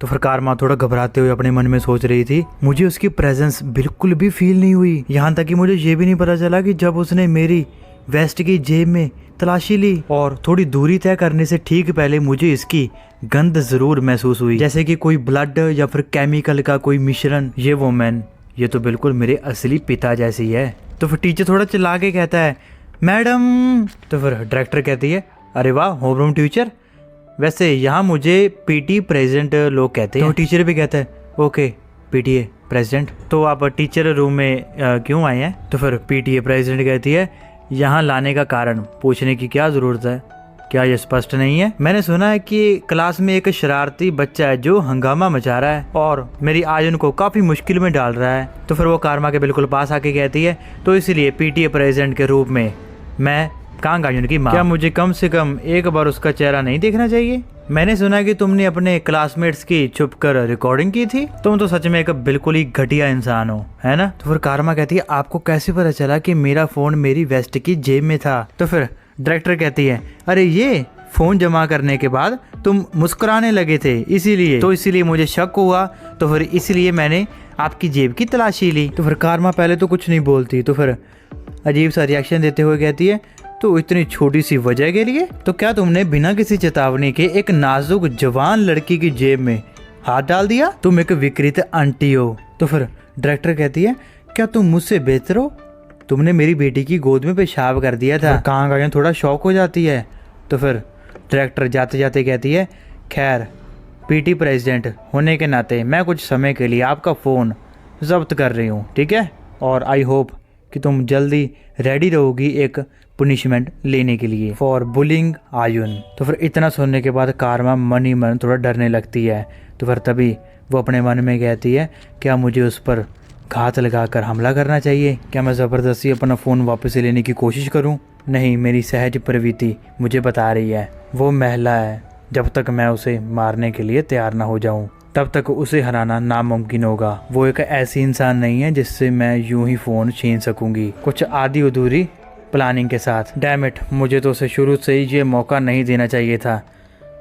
तो फिर कारमा थोड़ा घबराते हुए अपने मन में सोच रही थी, मुझे उसकी प्रेजेंस बिल्कुल भी फील नहीं हुई। यहाँ तक कि मुझे ये भी नहीं पता चला कि जब उसने मेरी वेस्ट की जेब में तलाशी ली और थोड़ी दूरी तय करने से ठीक पहले मुझे इसकी गंध जरूर महसूस हुई, जैसे कि कोई ब्लड या फिर केमिकल का कोई मिश्रण। ये वोमेन, ये तो बिल्कुल मेरे असली पिता जैसी है। तो फिर टीचर थोड़ा चिल्ला के कहता है, मैडम। तो फिर डायरेक्टर कहती है, अरे वाह होमरूम टीचर, वैसे यहाँ मुझे पीटी प्रेसिडेंट लोग कहते हैं। तो टीचर भी कहता है, ओके पीटीए प्रेसिडेंट, तो आप टीचर रूम में क्यों आए हैं? तो फिर पीटीए प्रेसिडेंट कहती है, यहाँ लाने का कारण पूछने की क्या ज़रूरत है, क्या ये स्पष्ट नहीं है? मैंने सुना है कि क्लास में एक शरारती बच्चा है जो हंगामा मचा रहा है और मेरी आयन को काफ़ी मुश्किल में डाल रहा है। तो फिर वो कारमा के बिल्कुल पास आके कहती है, तो इसलिए पीटीए प्रेसिडेंट के रूप में मैं कांग आयुन की माँ, क्या मुझे कम से कम एक बार उसका चेहरा नहीं देखना चाहिए? मैंने सुना कि तुमने अपने क्लासमेट्स की छुपकर रिकॉर्डिंग की थी, तुम तो सच में एक बिल्कुल ही घटिया इंसान हो, है ना? तो फिर कारमा कहती है, आपको कैसे पता चला कि मेरा फोन मेरी वेस्ट की जेब में था? तो फिर डायरेक्टर कहती है, अरे ये फोन जमा करने के बाद तुम मुस्कुराने लगे थे, इसीलिए मुझे शक हुआ, तो फिर इसलिए मैंने आपकी जेब की तलाशी ली। तो फिर कारमा पहले तो कुछ नहीं बोलती, तो फिर अजीब सा रिएक्शन देते हुए कहती है, तो इतनी छोटी सी वजह के लिए? तो क्या तुमने बिना किसी चेतावनी के एक नाजुक जवान लड़की की जेब में हाथ डाल दिया? तुम एक विकृत आंटी हो। तो फिर डायरेक्टर कहती है, क्या तुम मुझसे बेहतर हो? तुमने मेरी बेटी की गोद में पेशाब कर दिया था। कांग आयुन थोड़ा शौक हो जाती है। तो फिर डायरेक्टर जाते जाते कहती है, खैर पीटी प्रेसिडेंट होने के नाते मैं कुछ समय के लिए आपका फ़ोन जब्त कर रही हूँ, ठीक है? और आई होप कि तुम जल्दी रेडी रहोगी एक पनिशमेंट लेने के लिए फॉर बुलिंग आयुन। तो फिर इतना सुनने के बाद कारमा मन ही मन थोड़ा डरने लगती है। तो फिर तभी वो अपने मन में कहती है, क्या मुझे उस पर घात लगाकर हमला करना चाहिए? क्या मैं ज़बरदस्ती अपना फ़ोन वापस लेने की कोशिश करूं? नहीं, मेरी सहज प्रवृत्ति मुझे बता रही है वो महिला है, जब तक मैं उसे मारने के लिए तैयार ना हो जाऊं तब तक उसे हराना नामुमकिन होगा। वो एक ऐसी इंसान नहीं है जिससे मैं यूं ही फ़ोन छीन सकूंगी कुछ आधी अधूरी प्लानिंग के साथ। डैम इट, मुझे तो उसे शुरू से ही ये मौका नहीं देना चाहिए था।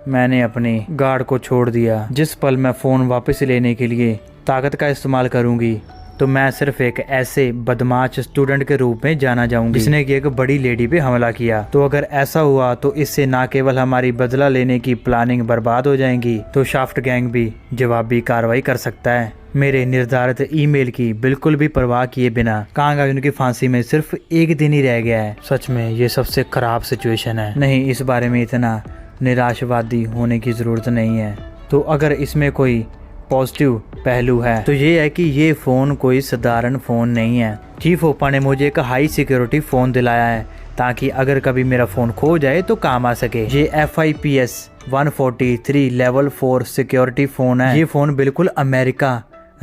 मैंने अपनी गार्ड को छोड़ दिया। जिस पल मैं फ़ोन वापस लेने के लिए ताकत का इस्तेमाल करूंगी तो मैं सिर्फ एक ऐसे बदमाश स्टूडेंट के रूप में जाना जाऊंगी जिसने कि एक बड़ी लेडी पे हमला किया। तो अगर ऐसा हुआ तो इससे ना केवल हमारी बदला लेने की प्लानिंग बर्बाद हो जाएगी, तो शाफ्ट गैंग भी जवाबी कार्रवाई कर सकता है। मेरे निर्धारित ईमेल की बिल्कुल भी परवाह किए बिना कांग आयुन की फांसी में सिर्फ एक दिन ही रह गया है। सच में ये सबसे खराब सिचुएशन है। नहीं, इस बारे में इतना निराशवादी होने की जरूरत नहीं है। तो अगर इसमें कोई पॉजिटिव पहलू है तो ये है कि ये फ़ोन कोई साधारण फ़ोन नहीं है। चीफ ओपा ने मुझे एक हाई सिक्योरिटी फ़ोन दिलाया है ताकि अगर कभी मेरा फ़ोन खो जाए तो काम आ सके। ये FIPS 143 लेवल 4 सिक्योरिटी फ़ोन है। ये फ़ोन बिल्कुल अमेरिका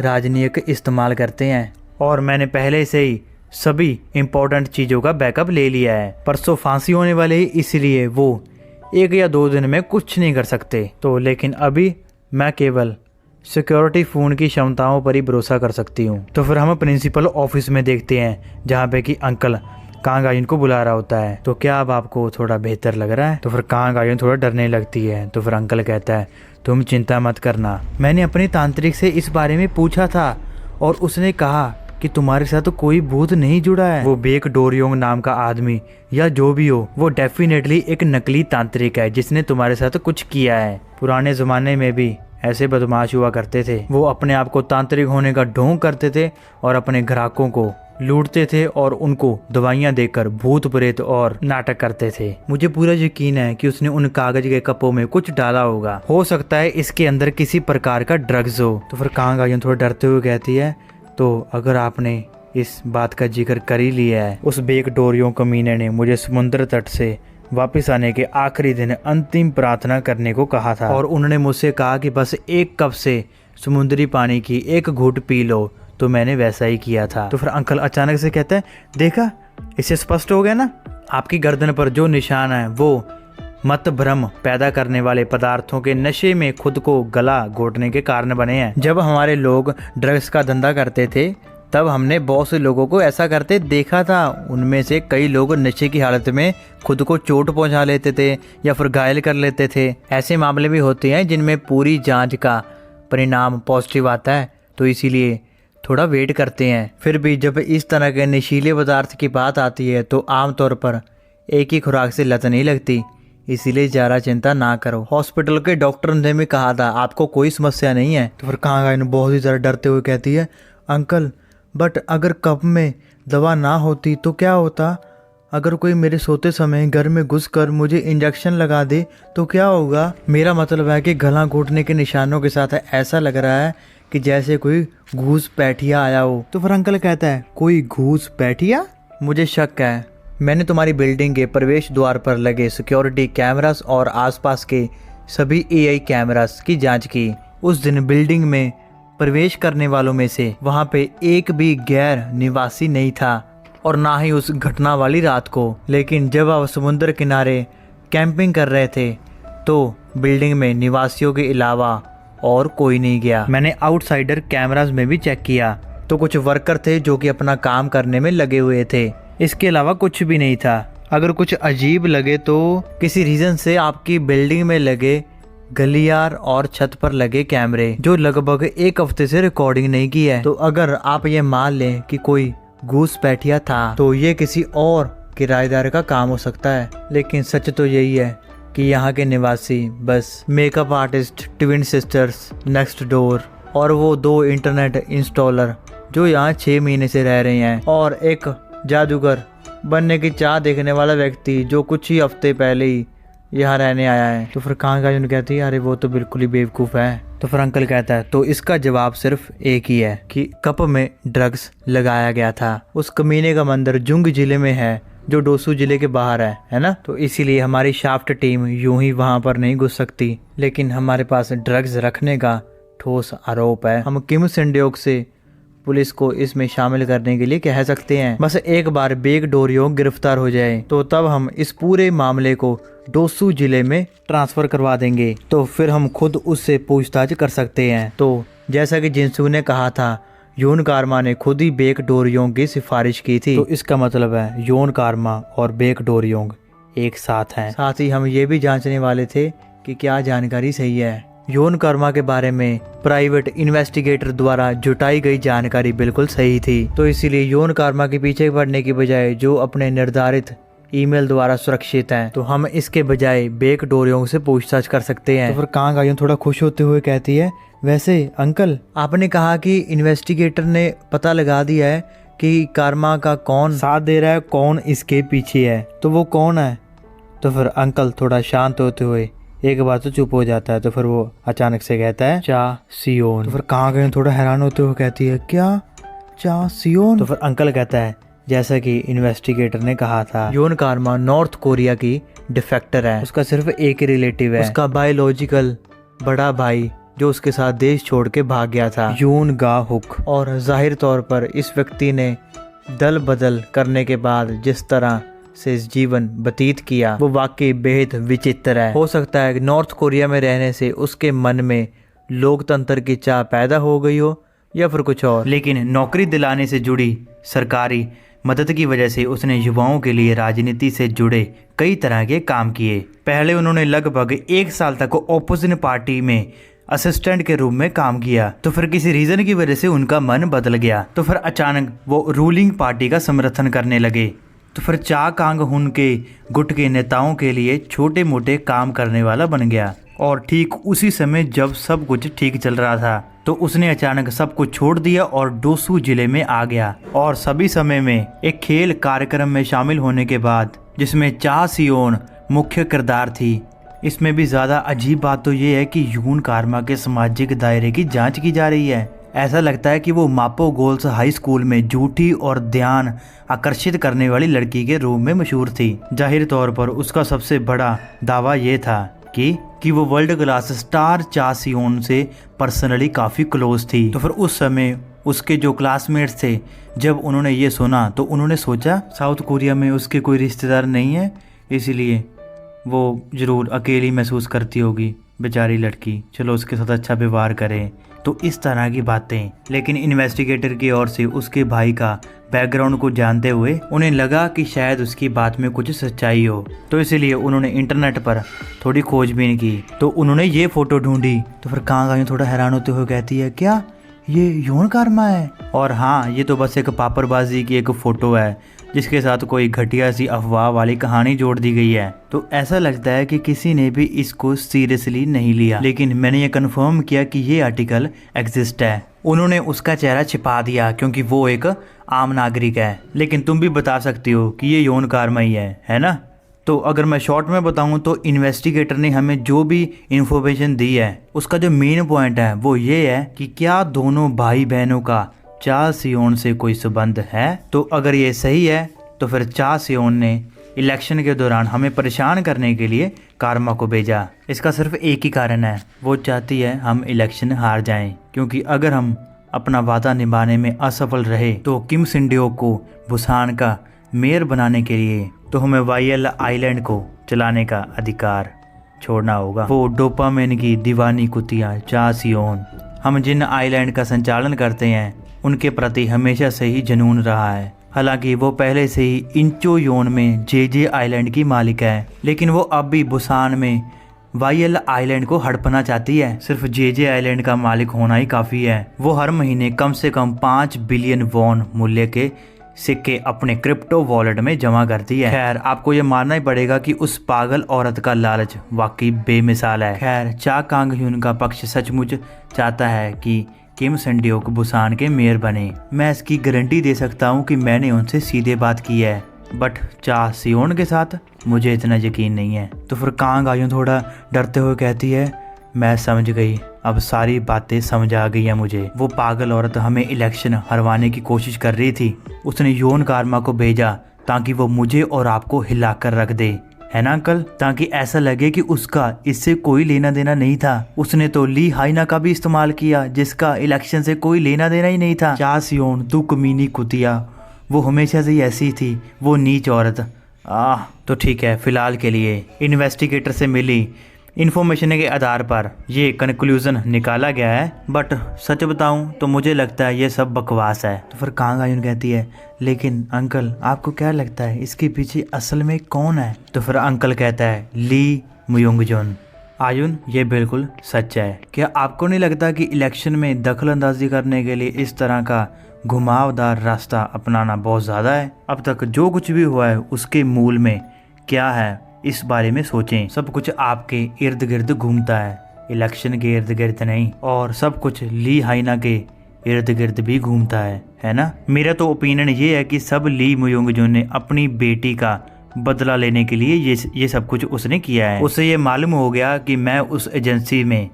राजनयिक इस्तेमाल करते हैं और मैंने पहले से ही सभी इम्पोर्टेंट चीज़ों का बैकअप ले लिया है। परसों फांसी होने वाले ही, इसलिए वो 1 या 2 दिन में कुछ नहीं कर सकते। तो लेकिन अभी मैं केवल सिक्योरिटी फ़ोन की क्षमताओं पर ही भरोसा कर सकती हूँ। तो फिर हम प्रिंसिपल ऑफिस में देखते हैं जहाँ पे कि अंकल कांग आयुन को बुला रहा होता है। तो क्या अब आपको थोड़ा बेहतर लग रहा है? तो फिर कांग आयुन थोड़ा डरने लगती है। तो फिर अंकल कहता है, तुम चिंता मत करना, मैंने अपने तांत्रिक से इस बारे में पूछा था और उसने कहा कि तुम्हारे साथ तो कोई भूत नहीं जुड़ा है। वो बेक डोरियोंग नाम का आदमी या जो भी हो, वो डेफिनेटली एक नकली तांत्रिक है जिसने तुम्हारे साथ कुछ किया है। पुराने ज़माने में भी ऐसे बदमाश हुआ करते थे। वो अपने आप को तांत्रिक होने का ढोंग करते थे और अपने ग्राहकों को लूटते थे और उनको दवाइयाँ देकर भूत प्रेत और नाटक करते थे। मुझे पूरा यकीन है कि उसने उन कागज के कपों में कुछ डाला होगा। हो सकता है इसके अंदर किसी प्रकार का ड्रग्स हो। तो फिर कांग आयुन थोड़ा डरते हुए कहती है, तो अगर आपने इस बात का जिक्र कर ही लिया है, उस बेक डोरियों कमीने ने मुझे समुद्र तट से वापस आने के आखिरी दिन अंतिम प्रार्थना करने को कहा था और उन्होंने मुझसे कहा कि बस 1 कप से समुद्री पानी की 1 घूंट पी लो, तो मैंने वैसा ही किया था। तो फिर अंकल अचानक से कहते हैं, देखा, इससे स्पष्ट हो गया ना, आपकी गर्दन पर जो निशान है वो मत भ्रम पैदा करने वाले पदार्थों के नशे में खुद को गला घोटने के कारण बने हैं। जब हमारे लोग ड्रग्स का धंधा करते थे तब हमने बहुत से लोगों को ऐसा करते देखा था। उनमें से कई लोग नशे की हालत में खुद को चोट पहुंचा लेते थे या फिर घायल कर लेते थे। ऐसे मामले भी होते हैं जिनमें पूरी जांच का परिणाम पॉजिटिव आता है, तो इसीलिए थोड़ा वेट करते हैं। फिर भी जब इस तरह के नशीले पदार्थ की बात आती है तो आमतौर पर एक ही खुराक से लत नहीं लगती, इसीलिए ज़्यादा चिंता ना करो। हॉस्पिटल के डॉक्टर ने भी कहा था आपको कोई समस्या नहीं है। तो फिर कहाँ गए, बहुत ही ज़्यादा डरते हुए कहती है अंकल बट अगर कप में दवा ना होती तो क्या होता? अगर कोई मेरे सोते समय घर में घुसकर मुझे इंजेक्शन लगा दे तो क्या होगा? मेरा मतलब है कि गला घोटने के निशानों के साथ ऐसा लग रहा है कि जैसे कोई घूस पैठिया आया हो। तो फिर अंकल कहता है कोई घूस पैठिया? मुझे शक है, मैंने तुम्हारी बिल्डिंग के प्रवेश द्वार पर लगे सिक्योरिटी कैमरास और आसपास के सभी एआई कैमरास की जांच की। उस दिन बिल्डिंग में प्रवेश करने वालों में से वहां पे एक भी गैर निवासी नहीं था और ना ही उस घटना वाली रात को। लेकिन जब आप समुद्र किनारे कैंपिंग कर रहे थे तो बिल्डिंग में निवासियों के अलावा और कोई नहीं गया। मैंने आउटसाइडर कैमरास में भी चेक किया तो कुछ वर्कर थे जो कि अपना काम करने में लगे हुए थे, इसके अलावा कुछ भी नहीं था। अगर कुछ अजीब लगे तो किसी रीजन से आपकी बिल्डिंग में लगे गलियार और छत पर लगे कैमरे जो लगभग एक हफ्ते से रिकॉर्डिंग नहीं की है, तो अगर आप ये मान लें कि कोई घूस पैठिया था तो ये किसी और किराएदार का काम हो सकता है। लेकिन सच तो यही है कि यहाँ के निवासी बस makeup artist, twin sisters next door और वो 2 इंटरनेट इंस्टॉलर जो यहाँ 6 महीने से रह रहे हैं और एक जादूगर बनने की चाह देखने वाला व्यक्ति जो कुछ ही हफ्ते पहले ही यहाँ रहने आया है। तो फिर कहाँ का कहती है अरे वो तो बिल्कुल ही बेवकूफ़ है। तो फिर अंकल कहता है तो इसका जवाब सिर्फ एक ही है कि कप में ड्रग्स लगाया गया था। उस कमीने का मंदिर जुंग जिले में है जो डोसू जिले के बाहर है ना? तो इसीलिए हमारी शाफ्ट टीम यूं ही वहां पर नहीं घुस सकती, लेकिन हमारे पास ड्रग्स रखने का ठोस आरोप है। हम किम सेंड्योक से पुलिस को इसमें शामिल करने के लिए कह सकते हैं। बस एक बार बेग डोरियोंग गिरफ्तार हो जाए तो तब हम इस पूरे मामले को डोसू जिले में ट्रांसफर करवा देंगे, तो फिर हम खुद उससे पूछताछ कर सकते हैं। तो जैसा कि जिनसू ने कहा था योन कारमा ने खुद ही बेक डोरियोंग की सिफारिश की थी, तो इसका मतलब है योन कारमा और बेक डोरियोंग एक साथ हैं। साथ ही हम ये भी जांचने वाले थे कि क्या जानकारी सही है। योन कारमा के बारे में प्राइवेट इन्वेस्टिगेटर द्वारा जुटाई गई जानकारी बिल्कुल सही थी, तो इसीलिए योन कारमा के पीछे पड़ने की बजाय जो अपने निर्धारित ईमेल द्वारा सुरक्षित हैं, तो हम इसके बजाय बेक डोरियोंग से पूछताछ कर सकते हैं। तो फिर कहाँ गायों थोड़ा खुश होते हुए कहती है वैसे अंकल आपने कहा कि इन्वेस्टिगेटर ने पता लगा दिया है कि कारमा का कौन साथ दे रहा है, कौन इसके पीछे है, तो वो कौन है? तो फिर अंकल थोड़ा शांत होते हुए एक बार तो चुप हो जाता है। तो फिर वो अचानक से कहता है चा सियोन। तो फिर कहाँ गए थोड़ा हैरान होते हुए कहती है क्या चा सियोन? तो फिर अंकल कहता है जैसा कि इन्वेस्टिगेटर ने कहा था योन कारमा नॉर्थ कोरिया की डिफेक्टर है, उसका सिर्फ एक ही रिलेटिव है, उसका बायोलॉजिकल बड़ा भाई जो उसके साथ देश छोड़ के भाग गया था, यून गा हुक। और जाहिर तौर पर इस व्यक्ति ने दल बदल करने के बाद जिस तरह से जीवन व्यतीत किया वो वाकई बेहद विचित्र है। हो सकता है नॉर्थ कोरिया में रहने से उसके मन में लोकतंत्र की चाह पैदा हो गई हो या फिर कुछ और, लेकिन नौकरी दिलाने से जुड़ी सरकारी मदद की वजह से उसने युवाओं के लिए राजनीति से जुड़े कई तरह के काम किए। पहले उन्होंने लगभग 1 साल तक ओपोजिशन पार्टी में असिस्टेंट के रूप में काम किया, तो फिर किसी रीजन की वजह से उनका मन बदल गया, तो फिर अचानक वो रूलिंग पार्टी का समर्थन करने लगे। तो फिर चा कांग हुन के गुट के नेताओं के लिए छोटे मोटे काम करने वाला बन गया। और ठीक उसी समय जब सब कुछ ठीक चल रहा था तो उसने अचानक सब कुछ छोड़ दिया और डोसू जिले में आ गया। और सभी समय में एक खेल कार्यक्रम में शामिल होने के बाद जिसमें चा सियोन मुख्य किरदार थी, इसमें भी ज्यादा अजीब बात तो ये है कि यून कारमा के सामाजिक दायरे की जांच की जा रही है। ऐसा लगता है कि वो मापो गोल्स हाई स्कूल में झूठी और ध्यान आकर्षित करने वाली लड़की के रूप में मशहूर थी। जाहिर तौर पर उसका सबसे बड़ा दावा ये था कि वो वर्ल्ड क्लास स्टार चा सियोन से पर्सनली काफ़ी क्लोज थी। तो फिर उस समय उसके जो क्लासमेट्स थे जब उन्होंने ये सुना तो उन्होंने सोचा साउथ कोरिया में उसके कोई रिश्तेदार नहीं है, इसलिए वो ज़रूर अकेली महसूस करती होगी बेचारी लड़की, चलो उसके साथ अच्छा व्यवहार करें, तो इस तरह की बातें। लेकिन इन्वेस्टिगेटर की ओर से उसके भाई का बैकग्राउंड को जानते हुए उन्हें लगा कि शायद उसकी बात में कुछ सच्चाई हो, तो इसलिए उन्होंने इंटरनेट पर थोड़ी खोजबीन की। तो उन्होंने ये फोटो ढूंढी। तो फिर कांग आयुन थोड़ा हैरान होते हुए कहती है, क्या ये योन कार्मा है? और हाँ, ये तो बस एक पापड़बाजी की एक फोटो है जिसके साथ कोई घटिया सी अफवाह वाली कहानी जोड़ दी गई है। तो ऐसा लगता है कि किसी ने भी इसको सीरियसली नहीं लिया। लेकिन मैंने ये कंफर्म किया कि ये आर्टिकल एग्जिस्ट है। उन्होंने उसका चेहरा छिपा दिया क्योंकि वो एक आम नागरिक है। लेकिन तुम भी बता सकती हो कि ये योन कार्मा ही है ना? तो अगर मैं शॉर्ट में बताऊं तो इन्वेस्टिगेटर ने हमें जो भी इंफॉर्मेशन दी है उसका जो मेन पॉइंट है वो ये है कि क्या दोनों भाई बहनों का चा सियोन से कोई संबंध है। तो अगर ये सही है तो फिर चा सियोन ने इलेक्शन के दौरान हमें परेशान करने के लिए कार्मा को भेजा। इसका सिर्फ एक ही कारण है, वो चाहती है हम इलेक्शन हार जाएं, क्योंकि अगर हम अपना वादा निभाने में असफल रहे तो किम सिंडियोक को बुसान का मेयर बनाने के लिए तो हमें वाइएल आइलैंड को चलाने का अधिकार छोड़ना होगा। वो डोपामिन की दीवानी कुतिया चा सियोन हम जिन आइलैंड का संचालन करते हैं उनके प्रति हमेशा से ही जुनून रहा है। हालांकि वो पहले से ही इंचोयोन में जे आइलैंड की मालिक है, लेकिन वो अब भी बुसान में वाइएल आइलैंड को हड़पना चाहती है। सिर्फ जे आइलैंड का मालिक होना ही काफ़ी है। वो हर महीने कम से कम 5 बिलियन वॉन मूल्य के सिक्के अपने क्रिप्टो वॉलेट में जमा करती है। खैर, आपको ये मानना ही पड़ेगा कि उस पागल औरत का लालच वाकई बेमिसाल है। खैर, चा कांग ह्यून का पक्ष सचमुच चाहता है कि किम सिंडियोक बुसान के मेयर बने। मैं इसकी गारंटी दे सकता हूँ कि मैंने उनसे सीधे बात की है, बट चा सियोन के साथ मुझे इतना यकीन नहीं है। तो फिर कांग आयुन थोड़ा डरते हुए कहती है, मैं समझ गई, अब सारी बातें समझ आ गई है मुझे। वो पागल औरत हमें इलेक्शन हरवाने की कोशिश कर रही थी। उसने योन कार्मा को भेजा ताकि वो मुझे और आपको हिलाकर रख दे, है ना अंकल? ताकि ऐसा लगे कि उसका इससे कोई लेना देना नहीं था। उसने तो ली हाइना का भी इस्तेमाल किया जिसका इलेक्शन से कोई लेना देना ही नहीं था। चा सियोन तू कमीनी कुतिया, वो हमेशा से ही ऐसी थी, वो नीच औरत। तो ठीक है, फिलहाल के लिए इन्वेस्टिगेटर से मिली इन्फॉर्मेशन के आधार पर ये कंक्लूजन निकाला गया है, बट सच बताऊं तो मुझे लगता है ये सब बकवास है। तो फिर कांग आयुन कहती है, लेकिन अंकल आपको क्या लगता है इसके पीछे असल में कौन है? तो फिर अंकल कहता है, ली मुयोंगजुन। आयुन, ये बिल्कुल सच है। क्या आपको नहीं लगता कि इलेक्शन में दखल अंदाजी करने के लिए इस तरह का घुमावदार रास्ता अपनाना बहुत ज़्यादा है? अब तक जो कुछ भी हुआ है उसके मूल में क्या है, इस बारे में सोचें। सब कुछ आपके इर्द गिर्द घूमता है, इलेक्शन के इर्द गिर्द नहीं। और सब कुछ ली हाइना के इर्द गिर्द भी घूमता है ना? मेरा तो ओपिनियन ये है कि सब ली मुयोंगजुन ने अपनी बेटी का बदला लेने के लिए ये सब कुछ उसने किया है। उसे ये मालूम हो गया कि मैं उस एजेंसी में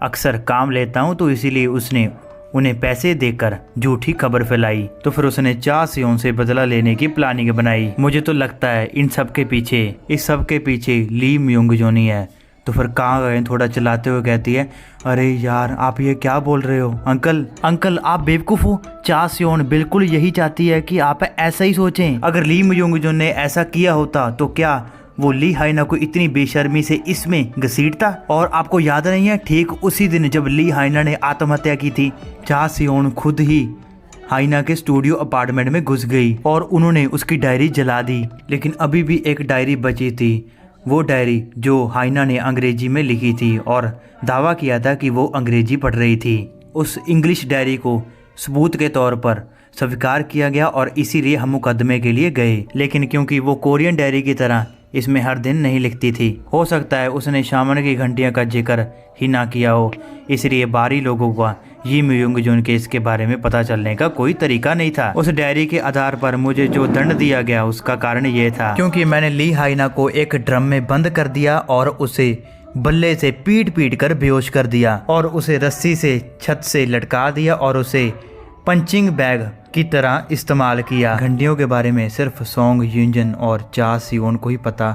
अक्सर काम लेता हूँ, तो इसीलिए उसने उन्हें पैसे देकर झूठी खबर फैलाई। तो फिर उसने चा सियोन से बदला लेने की प्लानिंग बनाई। मुझे तो लगता है इस सब के पीछे ली मुयोंगजुन ही है। तो फिर कहाँ गए थोड़ा चिल्लाते हुए कहती है, अरे यार आप ये क्या बोल रहे हो अंकल आप बेवकूफ़ हो। चा सियोन बिल्कुल यही चाहती है कि आप ऐसा ही सोचें। अगर ली मुयोंगजुन ने ऐसा किया होता तो क्या वो ली हाइना को इतनी बेशर्मी से इसमें घसीटता? और आपको याद नहीं है, ठीक उसी दिन जब ली हाइना ने आत्महत्या की थी, चा सियोन खुद ही हाइना के स्टूडियो अपार्टमेंट में घुस गई और उन्होंने उसकी डायरी जला दी। लेकिन अभी भी एक डायरी बची थी, वो डायरी जो हाइना ने अंग्रेजी में लिखी थी और दावा किया था कि वो अंग्रेजी पढ़ रही थी। उस इंग्लिश डायरी को सबूत के तौर पर स्वीकार किया गया और इसीलिए हम मुकदमे के लिए गए। लेकिन क्योंकि वो कोरियन डायरी की तरह इसमें हर दिन नहीं लिखती थी, हो सकता है उसने शामन की घंटियां का जिक्र ही ना किया हो, इसलिए बाहरी लोगों को ये मुयोंगजुन के इसके बारे में पता चलने का कोई तरीका नहीं था। उस डायरी के आधार पर मुझे जो दंड दिया गया उसका कारण ये था क्योंकि मैंने ली हाइना को एक ड्रम में बंद कर दिया और उसे बल्ले से पीट कर बेहोश कर दिया और उसे रस्सी से छत से लटका दिया और उसे पंचिंग बैग की तरह इस्तेमाल किया। घंटियों के बारे में सिर्फ सोंग युंजन और चा सियोन को ही पता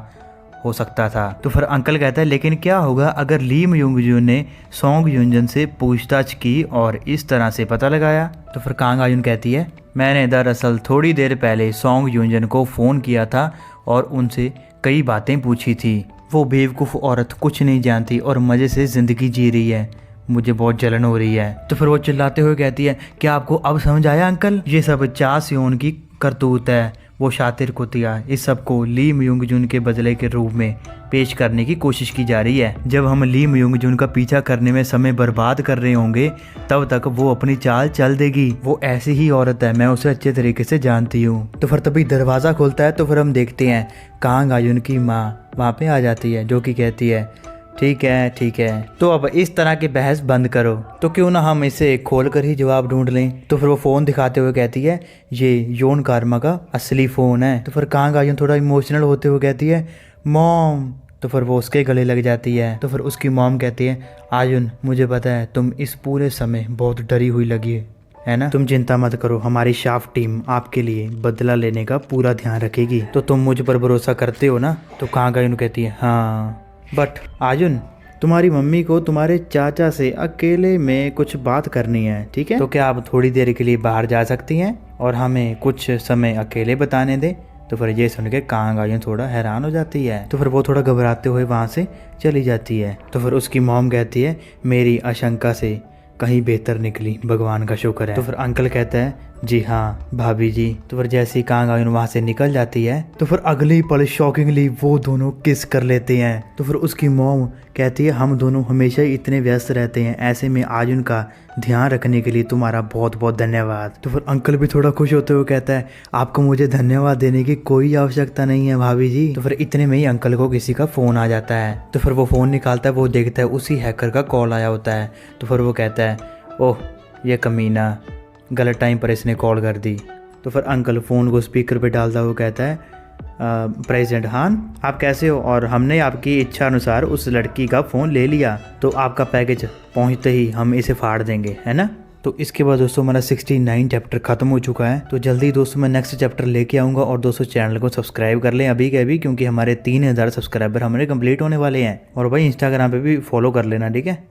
हो सकता था। तो फिर अंकल कहता है, लेकिन क्या होगा अगर ली मुयोंगजुन ने सोंग युंजन से पूछताछ की और इस तरह से पता लगाया? तो फिर कांग आयुन कहती है, मैंने दरअसल थोड़ी देर पहले सोंग युंजन को फ़ोन किया था और उनसे कई बातें पूछी थी। वो बेवकूफ़ औरत कुछ नहीं जानती और मज़े से ज़िंदगी जी रही है। मुझे बहुत जलन हो रही है। तो फिर वो चिल्लाते हुए कहती है, क्या आपको अब समझ आया अंकल? ये सब चा सियोन की करतूत है। वो शातिर कुतिया इस सब को ली मयूंग जुन के बदले के रूप में पेश करने की कोशिश की जा रही है। जब हम ली मयूंग जुन का पीछा करने में समय बर्बाद कर रहे होंगे तब तक वो अपनी चाल चल देगी। वो ऐसी ही औरत है, मैं उसे अच्छे तरीके से जानती हूँ। तो फिर तभी दरवाज़ा खुलता है। तो फिर हम देखते हैं कांग आयुन की माँ वहाँ पे आ जाती है, जो कि कहती है ठीक है, तो अब इस तरह की बहस बंद करो, तो क्यों ना हम इसे खोल कर ही जवाब ढूंढ लें। तो फिर वो फ़ोन दिखाते हुए कहती है ये योन कार्मा का असली फ़ोन है। तो फिर कांग आयुन थोड़ा इमोशनल होते हुए कहती है मॉम। तो फिर वो उसके गले लग जाती है। तो फिर उसकी मॉम कहती है आयुन मुझे पता है तुम इस पूरे समय बहुत डरी हुई लगी है ना, तुम चिंता मत करो, हमारी शाफ टीम आपके लिए बदला लेने का पूरा ध्यान रखेगी। तो तुम मुझ पर भरोसा करते हो ना? तो कांग आयुन कहती है हाँ, बट आयुन तुम्हारी मम्मी को तुम्हारे चाचा से अकेले में कुछ बात करनी है, ठीक है? तो क्या आप थोड़ी देर के लिए बाहर जा सकती हैं और हमें कुछ समय अकेले बताने दें? तो फिर ये सुन के कांग आयुन थोड़ा हैरान हो जाती है। तो फिर वो थोड़ा घबराते हुए वहाँ से चली जाती है। तो फिर उसकी मॉम कहती है मेरी आशंका से कहीं बेहतर निकली, भगवान का शुक्र है। तो फिर अंकल कहता है जी हाँ भाभी जी। तो फिर जैसे ही कांग आयुन वहाँ से निकल जाती है तो फिर अगले ही पल शॉकिंगली वो दोनों किस कर लेते हैं। तो फिर उसकी मॉम कहती है हम दोनों हमेशा ही इतने व्यस्त रहते हैं, ऐसे में आयुन का ध्यान रखने के लिए तुम्हारा बहुत बहुत धन्यवाद। तो फिर अंकल भी थोड़ा खुश होते हुए कहता है आपको मुझे धन्यवाद देने की कोई आवश्यकता नहीं है भाभी जी। तो फिर इतने में ही अंकल को किसी का फ़ोन आ जाता है। तो फिर वो फ़ोन निकालता है, वो देखता है उसी हैकर का कॉल आया होता है। तो फिर वो कहता है ओह ये कमीना, गलत टाइम पर इसने कॉल कर दी। तो फिर अंकल फ़ोन को स्पीकर पे डालता हुआ कहता है प्रेसिडेंट हान आप कैसे हो, और हमने आपकी इच्छा अनुसार उस लड़की का फ़ोन ले लिया, तो आपका पैकेज पहुंचते ही हम इसे फाड़ देंगे, है ना? तो इसके बाद दोस्तों हमारा 69 चैप्टर खत्म हो चुका है। तो जल्दी दोस्तों मैं नेक्स्ट चैप्टर लेके आऊँगा। और दोस्तों चैनल को सब्सक्राइब कर लें अभी के अभी, क्योंकि हमारे 3000 सब्सक्राइबर हमारे कंप्लीट होने वाले हैं। और भाई इंस्टाग्राम पे भी फॉलो कर लेना, ठीक है?